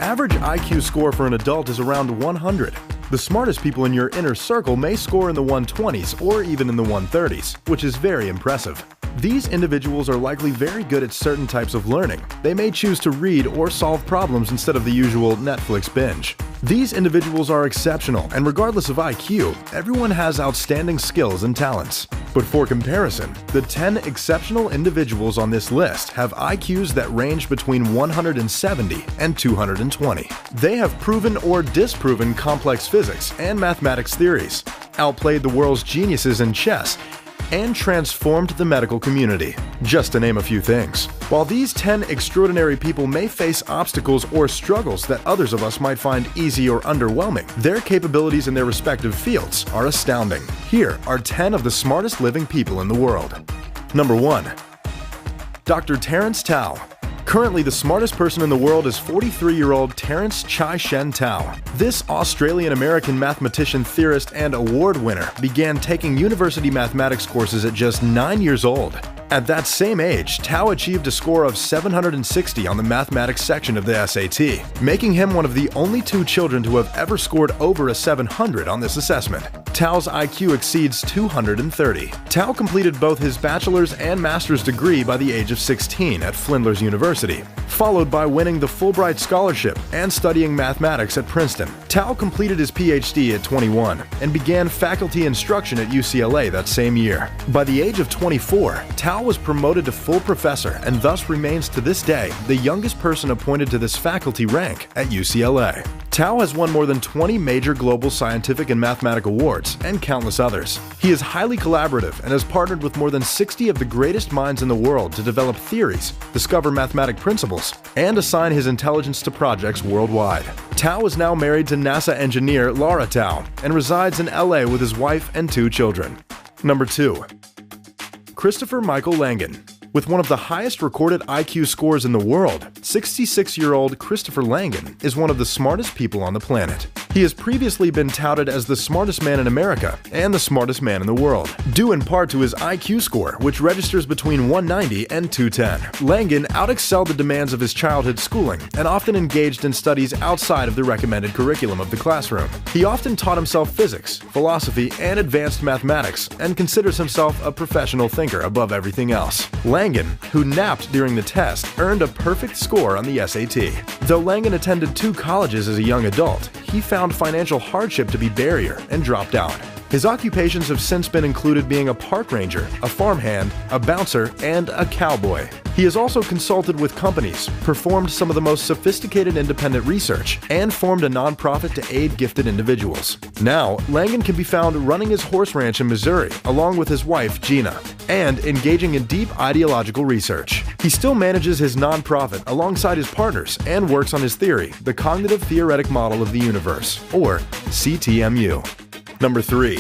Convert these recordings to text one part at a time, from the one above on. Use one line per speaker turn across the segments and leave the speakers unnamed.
average IQ score for an adult is around 100. The smartest people in your inner circle may score in the 120s or even in the 130s, which is very impressive. These individuals are likely very good at certain types of learning. They may choose to read or solve problems instead of the usual Netflix binge. These individuals are exceptional, and regardless of IQ, everyone has outstanding skills and talents. But for comparison, the 10 exceptional individuals on this list have IQs that range between 170 and 220. They have proven or disproven complex physics and mathematics theories, outplayed the world's geniuses in chess, and transformed the medical community, just to name a few things. While these 10 extraordinary people may face obstacles or struggles that others of us might find easy or underwhelming, their capabilities in their respective fields are astounding. Here are 10 of the smartest living people in the world. Number 1. Dr. Terence Tao. Currently, the smartest person in the world is 43-year-old Terence Chai-Shen Tao. This Australian-American mathematician, theorist, and award winner began taking university mathematics courses at just 9 years old. At that same age, Tao achieved a score of 760 on the mathematics section of the SAT, making him one of the only 2 children to have ever scored over a 700 on this assessment. Tao's IQ exceeds 230. Tao completed both his bachelor's and master's degree by the age of 16 at Flinders University, followed by winning the Fulbright Scholarship and studying mathematics at Princeton. Tao completed his PhD at 21 and began faculty instruction at UCLA that same year. By the age of 24, Tao was promoted to full professor and thus remains to this day the youngest person appointed to this faculty rank at UCLA. Tao has won more than 20 major global scientific and mathematical awards, and countless others. He is highly collaborative and has partnered with more than 60 of the greatest minds in the world to develop theories, discover mathematic principles, and assign his intelligence to projects worldwide. Tao is now married to NASA engineer Laura Tao and resides in LA with his wife and 2 children. Number 2. Christopher Michael Langan. With one of the highest recorded IQ scores in the world, 66-year-old Christopher Langan is one of the smartest people on the planet. He has previously been touted as the smartest man in America and the smartest man in the world, due in part to his IQ score, which registers between 190 and 210. Langan outexcelled the demands of his childhood schooling and often engaged in studies outside of the recommended curriculum of the classroom. He often taught himself physics, philosophy, and advanced mathematics, and considers himself a professional thinker above everything else. Langan, who napped during the test, earned a perfect score on the SAT. Though Langan attended 2 colleges as a young adult, he found financial hardship to be barrier and dropped out. His occupations have since been included being a park ranger, a farmhand, a bouncer, and a cowboy. He has also consulted with companies, performed some of the most sophisticated independent research, and formed a nonprofit to aid gifted individuals. Now, Langan can be found running his horse ranch in Missouri along with his wife, Gina, and engaging in deep ideological research. He still manages his nonprofit alongside his partners and works on his theory, the Cognitive Theoretic Model of the Universe, or CTMU. Number 3.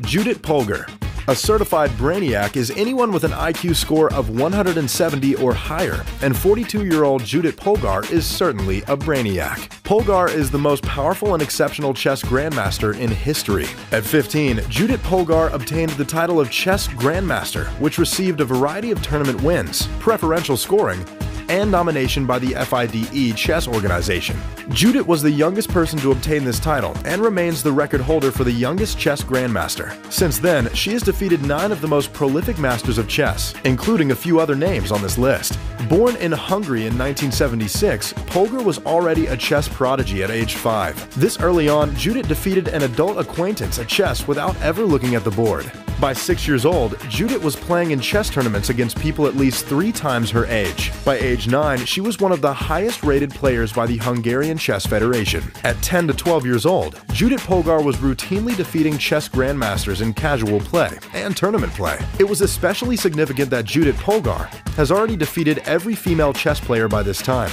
Judith Polgar. A certified brainiac is anyone with an IQ score of 170 or higher, and 42-year-old Judith Polgar is certainly a brainiac. Polgar is the most powerful and exceptional chess grandmaster in history. At 15, Judith Polgar obtained the title of Chess Grandmaster, which received a variety of tournament wins, preferential scoring, and nomination by the FIDE chess organization. Judith was the youngest person to obtain this title and remains the record holder for the youngest chess grandmaster. Since then, she has defeated 9 of the most prolific masters of chess, including a few other names on this list. Born in Hungary in 1976, Polgar was already a chess prodigy at age 5. This early on, Judith defeated an adult acquaintance at chess without ever looking at the board. By 6 years old, Judith was playing in chess tournaments against people at least 3 times her age. By age 9, she was one of the highest-rated players by the Hungarian Chess Federation. At 10 to 12 years old, Judith Polgar was routinely defeating chess grandmasters in casual play and tournament play. It was especially significant that Judith Polgar has already defeated every female chess player by this time,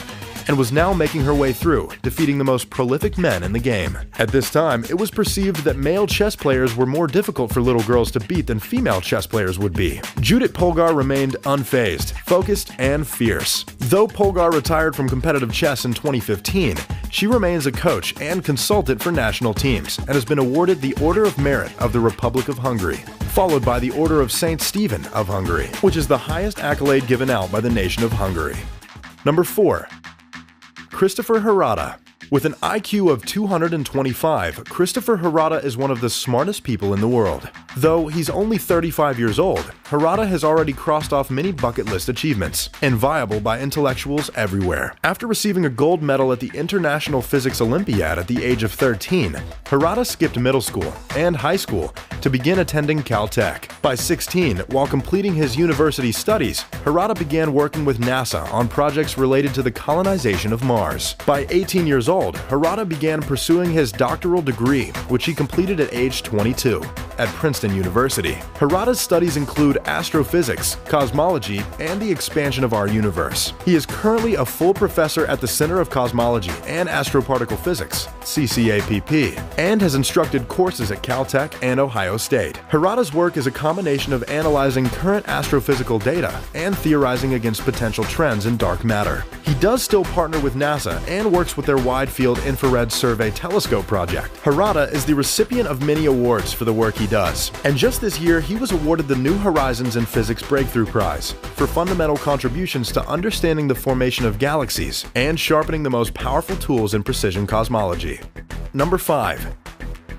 and was now making her way through, defeating the most prolific men in the game. At this time, it was perceived that male chess players were more difficult for little girls to beat than female chess players would be. Judith Polgar remained unfazed, focused, and fierce. Though Polgar retired from competitive chess in 2015, she remains a coach and consultant for national teams, and has been awarded the Order of Merit of the Republic of Hungary, followed by the Order of St. Stephen of Hungary, which is the highest accolade given out by the nation of Hungary. Number 4. Christopher Harada. With an IQ of 225, Christopher Harada is one of the smartest people in the world. Though he's only 35 years old, Harada has already crossed off many bucket list achievements, enviable by intellectuals everywhere. After receiving a gold medal at the International Physics Olympiad at the age of 13, Harada skipped middle school and high school to begin attending Caltech. By 16, while completing his university studies, Harada began working with NASA on projects related to the colonization of Mars. By 18 years old, Harada began pursuing his doctoral degree, which he completed at age 22 at Princeton University. Harada's studies include astrophysics, cosmology, and the expansion of our universe. He is currently a full professor at the Center of Cosmology and Astroparticle Physics, CCAPP, and has instructed courses at Caltech and Ohio State. Harada's work is a combination of analyzing current astrophysical data and theorizing against potential trends in dark matter. He does still partner with NASA and works with their Wide Field Infrared Survey Telescope project. Harada is the recipient of many awards for the work he does, and just this year he was awarded the New Horizons in Physics Breakthrough Prize for fundamental contributions to understanding the formation of galaxies and sharpening the most powerful tools in precision cosmology. Number 5.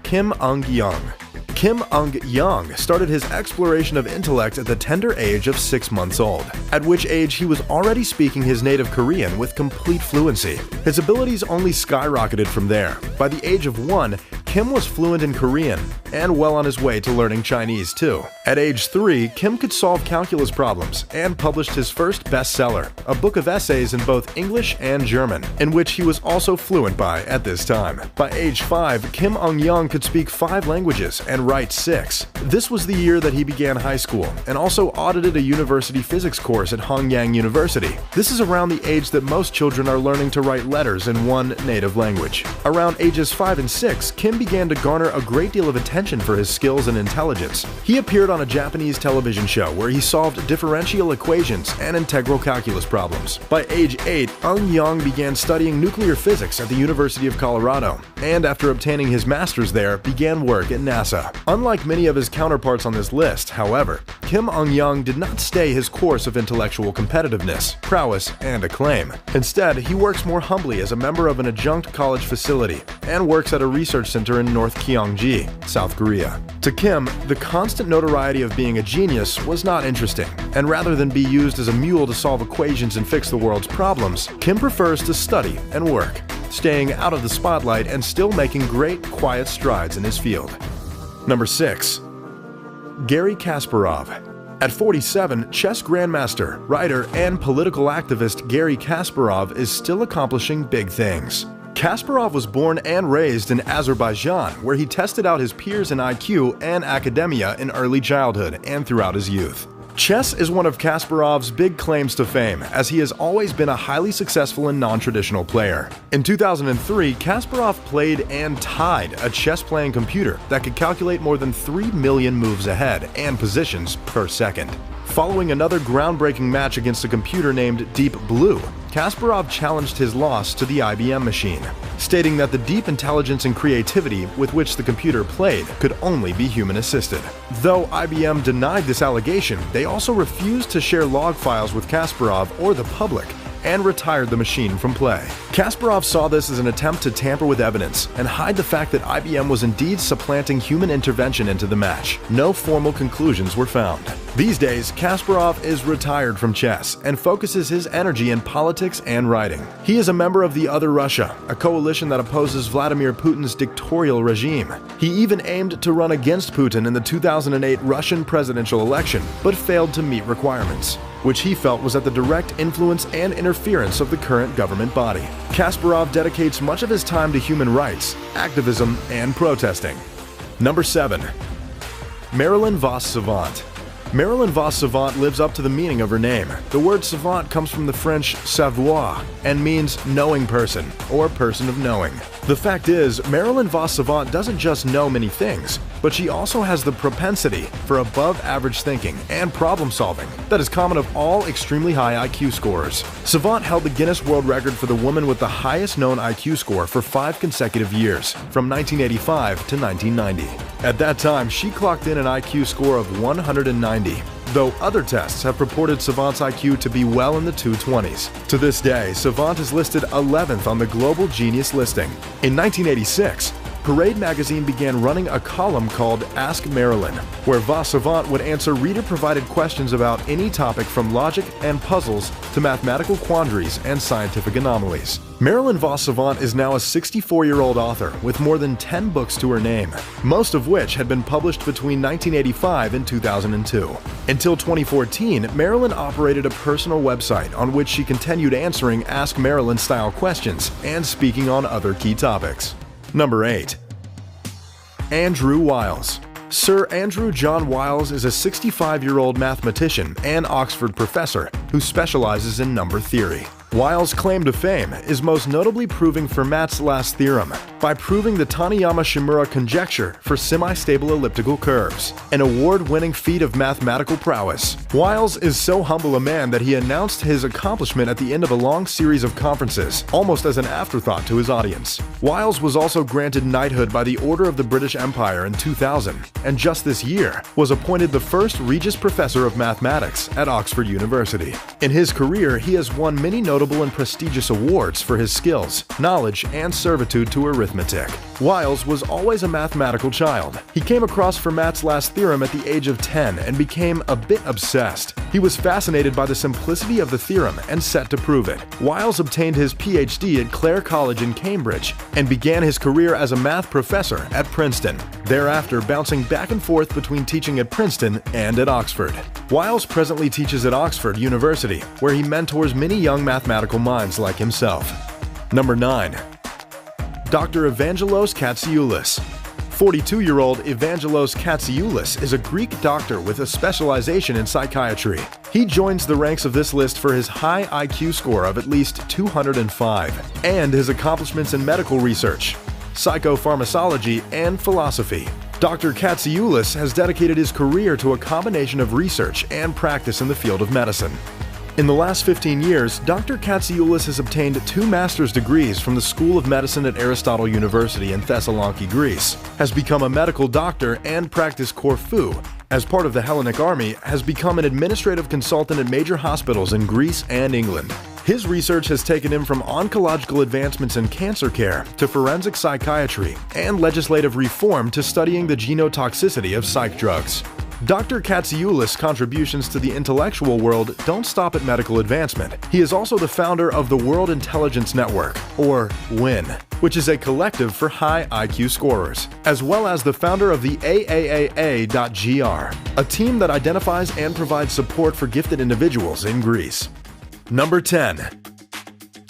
Kim Ung-yeong. Kim Ung-yeong started his exploration of intellect at the tender age of 6 months old, at which age he was already speaking his native Korean with complete fluency. His abilities only skyrocketed from there. By the age of 1, Kim was fluent in Korean and well on his way to learning Chinese too. At age 3, Kim could solve calculus problems and published his first bestseller, a book of essays in both English and German, in which he was also fluent by at this time. By age 5, Kim Ung-yeong could speak 5 languages and write 6. This was the year that he began high school and also audited a university physics course at Hanyang University. This is around the age that most children are learning to write letters in one native language. Around ages 5 and 6, Kim began to garner a great deal of attention for his skills and intelligence. He appeared on a Japanese television show where he solved differential equations and integral calculus problems. By age 8, Ung-yeong began studying nuclear physics at the University of Colorado, and after obtaining his master's there, began work at NASA. Unlike many of his counterparts on this list, however, Kim Ung-yeong did not stay his course of intellectual competitiveness, prowess, and acclaim. Instead, he works more humbly as a member of an adjunct college facility and works at a research center in North Gyeonggi, South Korea. To Kim, the constant notoriety of being a genius was not interesting, and rather than be used as a mule to solve equations and fix the world's problems, Kim prefers to study and work, staying out of the spotlight and still making great, quiet strides in his field. Number 6. Garry Kasparov. At 47, chess grandmaster, writer, and political activist Garry Kasparov is still accomplishing big things. Kasparov was born and raised in Azerbaijan, where he tested out his peers in IQ and academia in early childhood and throughout his youth. Chess is one of Kasparov's big claims to fame, as he has always been a highly successful and non-traditional player. In 2003, Kasparov played and tied a chess-playing computer that could calculate more than 3 million moves ahead and positions per second. Following another groundbreaking match against a computer named Deep Blue, Kasparov challenged his loss to the IBM machine, stating that the deep intelligence and creativity with which the computer played could only be human-assisted. Though IBM denied this allegation, they also refused to share log files with Kasparov or the public, and retired the machine from play. Kasparov saw this as an attempt to tamper with evidence and hide the fact that IBM was indeed supplanting human intervention into the match. No formal conclusions were found. These days, Kasparov is retired from chess and focuses his energy in politics and writing. He is a member of the Other Russia, a coalition that opposes Vladimir Putin's dictatorial regime. He even aimed to run against Putin in the 2008 Russian presidential election, but failed to meet requirements, which he felt was at the direct influence and interference of the current government body. Kasparov dedicates much of his time to human rights, activism, and protesting. Number 7. Marilyn Vos Savant. Marilyn Vos Savant lives up to the meaning of her name. The word savant comes from the French savoir and means knowing person or person of knowing. The fact is, Marilyn Vos Savant doesn't just know many things, but she also has the propensity for above-average thinking and problem-solving that is common of all extremely high IQ scorers. Savant held the Guinness World Record for the woman with the highest known IQ score for 5 consecutive years, from 1985 to 1990. At that time, she clocked in an IQ score of 190. though other tests have purported Savant's IQ to be well in the 220s. To this day, Savant is listed 11th on the Global Genius listing. In 1986, Parade magazine began running a column called Ask Marilyn, where Vos Savant would answer reader-provided questions about any topic from logic and puzzles to mathematical quandaries and scientific anomalies. Marilyn Vos Savant is now a 64-year-old author with more than 10 books to her name, most of which had been published between 1985 and 2002. Until 2014, Marilyn operated a personal website on which she continued answering Ask Marilyn-style questions and speaking on other key topics. Number 8. Andrew Wiles. Sir Andrew John Wiles is a 65-year-old mathematician and Oxford professor who specializes in number theory. Wiles' claim to fame is most notably proving Fermat's last theorem by proving the Taniyama-Shimura conjecture for semi-stable elliptical curves, an award-winning feat of mathematical prowess. Wiles is so humble a man that he announced his accomplishment at the end of a long series of conferences, almost as an afterthought to his audience. Wiles was also granted knighthood by the Order of the British Empire in 2000, and just this year was appointed the first Regius Professor of Mathematics at Oxford University. In his career, he has won many notable and prestigious awards for his skills, knowledge, and servitude to arithmetic. Wiles was always a mathematical child. He came across Fermat's last theorem at the age of 10 and became a bit obsessed. He was fascinated by the simplicity of the theorem and set to prove it. Wiles obtained his PhD at Clare College in Cambridge and began his career as a math professor at Princeton, thereafter bouncing back and forth between teaching at Princeton and at Oxford. Wiles presently teaches at Oxford University, where he mentors many young mathematical minds like himself. Number 9. Dr. Evangelos Katsioulis. 42-year-old Evangelos Katsioulis is a Greek doctor with a specialization in psychiatry. He joins the ranks of this list for his high IQ score of at least 205 and his accomplishments in medical research, psychopharmacology, and philosophy. Dr. Katsioulis has dedicated his career to a combination of research and practice in the field of medicine. In the last 15 years, Dr. Katsioulis has obtained 2 master's degrees from the School of Medicine at Aristotle University in Thessaloniki, Greece, has become a medical doctor and practiced Corfu. As part of the Hellenic Army, has become an administrative consultant at major hospitals in Greece and England. His research has taken him from oncological advancements in cancer care to forensic psychiatry and legislative reform to studying the genotoxicity of psych drugs. Dr. Katsioulis' contributions to the intellectual world don't stop at medical advancement. He is also the founder of the World Intelligence Network, or WIN, which is a collective for high IQ scorers, as well as the founder of the AAAA.gr, a team that identifies and provides support for gifted individuals in Greece. Number 10.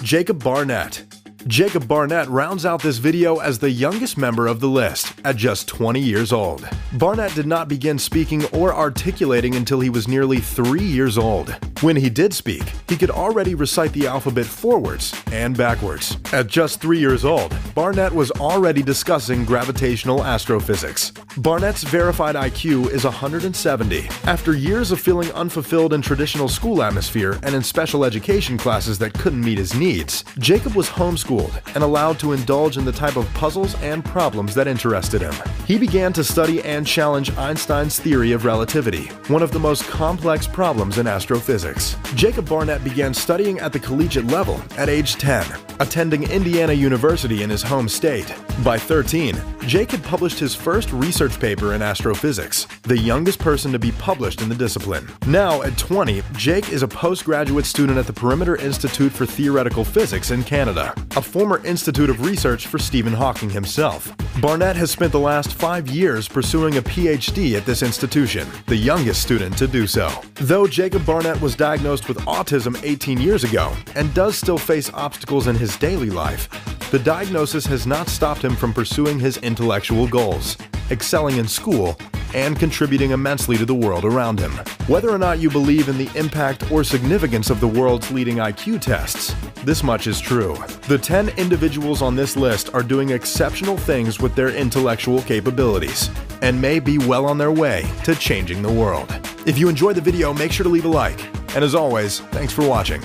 Jacob Barnett. Jacob Barnett rounds out this video as the youngest member of the list, at just 20 years old. Barnett did not begin speaking or articulating until he was nearly 3 years old. When he did speak, he could already recite the alphabet forwards and backwards. At just 3 years old, Barnett was already discussing gravitational astrophysics. Barnett's verified IQ is 170. After years of feeling unfulfilled in traditional school atmosphere and in special education classes that couldn't meet his needs, Jacob was homeschooled and allowed to indulge in the type of puzzles and problems that interested him. He began to study and challenge Einstein's theory of relativity, one of the most complex problems in astrophysics. Jacob Barnett began studying at the collegiate level at age 10, attending Indiana University in his home state. By 13, Jake had published his first research paper in astrophysics, the youngest person to be published in the discipline. Now, at 20, Jake is a postgraduate student at the Perimeter Institute for Theoretical Physics in Canada, a former institute of research for Stephen Hawking himself. Barnett has spent the last 5 years pursuing a PhD at this institution, the youngest student to do so. Though Jacob Barnett was diagnosed with autism 18 years ago and does still face obstacles in his daily life, the diagnosis has not stopped him from pursuing his intellectual goals, excelling in school, and contributing immensely to the world around him. Whether or not you believe in the impact or significance of the world's leading IQ tests, this much is true. The 10 individuals on this list are doing exceptional things with their intellectual capabilities, and may be well on their way to changing the world. If you enjoyed the video, make sure to leave a like. And as always, thanks for watching.